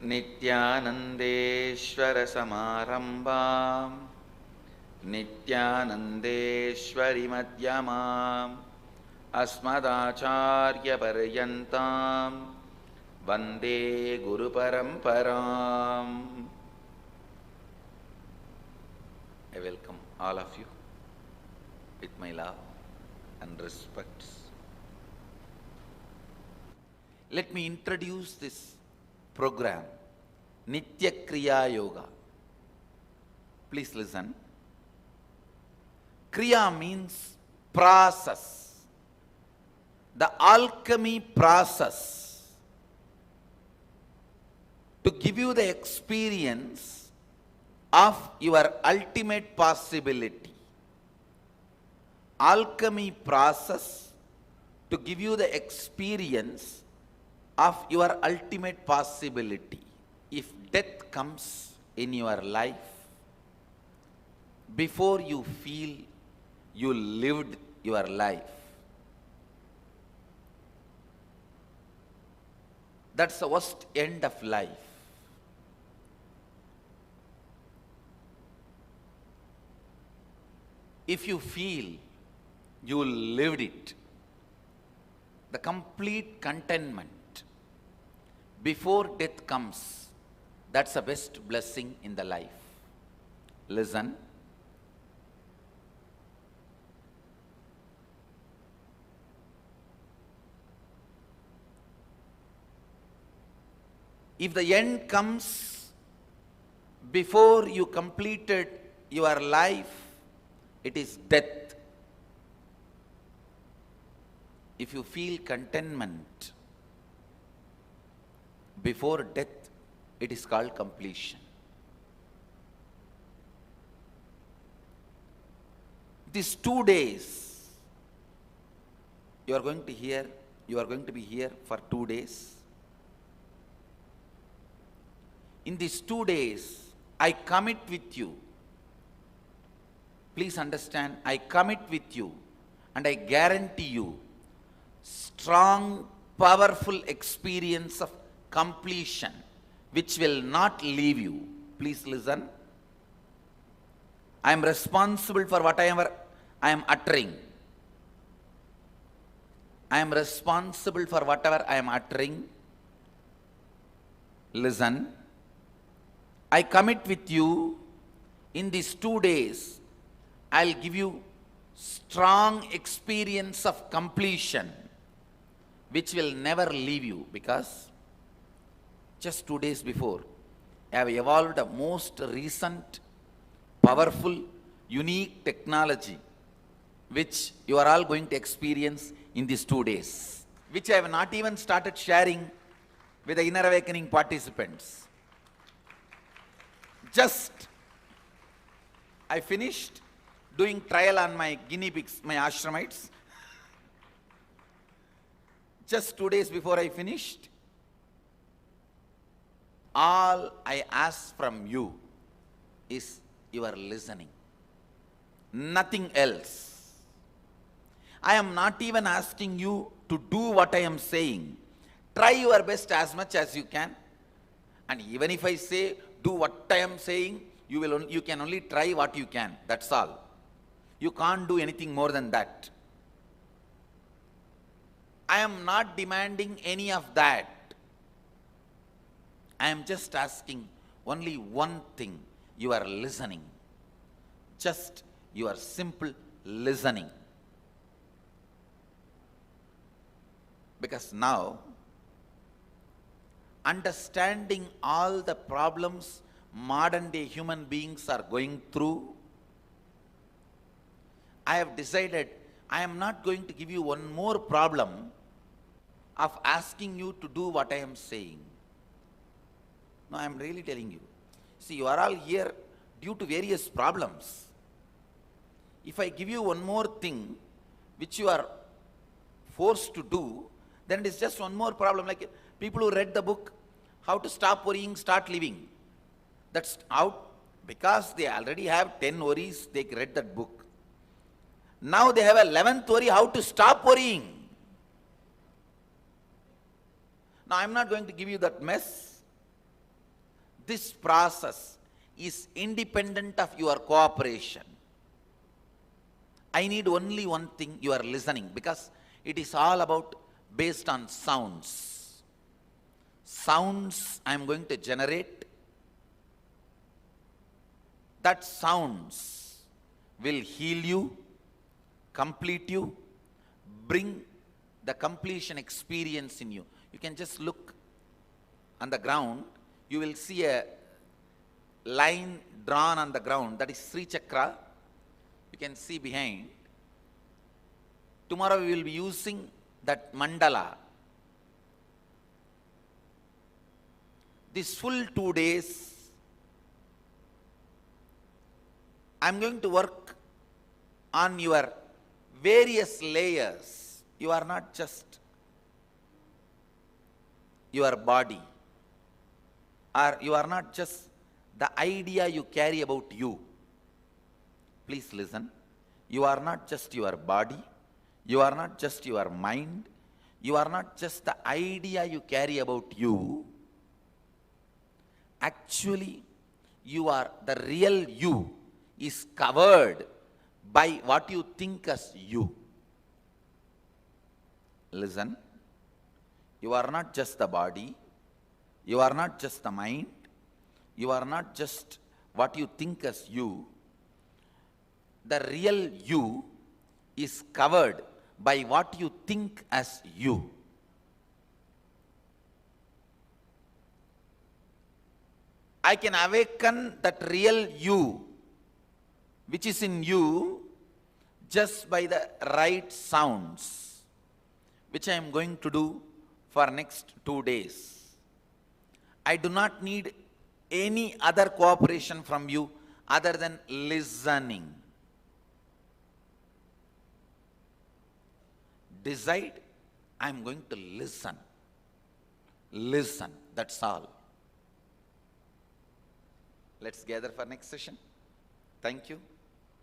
नित्यानन्देश्वरसमारम्भाम् नित्यानन्देश्वरिमध्यमाम् अस्मदाचार्यपर्यन्तां वन्दे गुरुपरम्पराम्. I welcome all of you with my love and respect. Let me introduce this program, Nitya Kriya Yoga. Please listen. Kriya means process, the alchemy process to give you the experience of your ultimate possibility. Alchemy process to give you the experience of your ultimate possibility. If death comes in your life, before you feel you lived your life, that's the worst end of life. If you feel you lived it, the complete contentment before death comes, that's the best blessing in the life. Listen. If the end comes before you completed your life, it is death. If you feel contentment before death, it is called completion. These 2 days, you are going to be here for 2 days. In these 2 days, I commit with you. Please understand, I commit with you and I guarantee you strong, powerful experience of completion which will not leave you. Please listen. I am responsible for whatever I am uttering. I am responsible for whatever I am uttering. Listen. I commit with you, in these 2 days, I'll give you strong experience of completion which will never leave you, because just 2 days before, I have evolved a most recent, powerful, unique technology which you are all going to experience in these 2 days, which I have not even started sharing with the Inner Awakening participants. Just I finished doing trial on my guinea pigs, my ashramites. Just 2 days before I finished, all I ask from you is your listening. Nothing else. I am not even asking you to do what I am saying. Try your best as much as you can. And even if I say, do what I am saying, you can only try what you can. That's all. You can't do anything more than that. I am not demanding any of that. I am just asking only one thing, your listening. Just your simple listening. Because now, understanding all the problems modern day human beings are going through, I have decided I am not going to give you one more problem of asking you to do what I am saying. No, I am really telling you. See, you are all here due to various problems. If I give you one more thing which you are forced to do, then it is just one more problem. Like people who read the book, How to Stop Worrying, Start Living. That's out because they already have 10 worries, they read that book. Now they have a 11th worry, how to stop worrying. Now I am not going to give you that mess. This process is independent of your cooperation. I need only one thing, you are listening, because it is all about based on sounds. Sounds I am going to generate. That sounds will heal you, complete you, bring the completion experience in you. You can just look on the ground, you will see a line drawn on the ground, that is Sri Chakra. You can see behind. Tomorrow we will be using that mandala. This full 2 days, I am going to work on your various layers. You are not just your body, or you are not just the idea you carry about you. Please listen. You are not just your body. You are not just your mind. You are not just the idea you carry about you. Actually, you are the real you is covered by what you think as you. Listen. You are not just the body. You are not just the mind. You are not just what you think as you. The real you is covered by what you think as you. I can awaken that real you which is in you just by the right sounds, which I am going to do for next 2 days. I do not need any other cooperation from you other than listening. Decide, I am going to listen. Listen, that's all. Let's gather for next session. Thank you.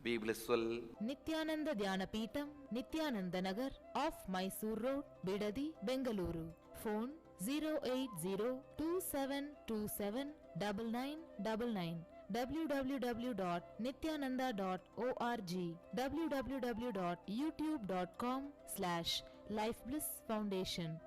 Be blissful. Nithyananda Dhyana Peetham, Nithyananda Nagar, off Mysore Road, Bidadi, Bengaluru. Phone 08027279999. www.nithyananda.org. www.youtube.com/Life Bliss Foundation.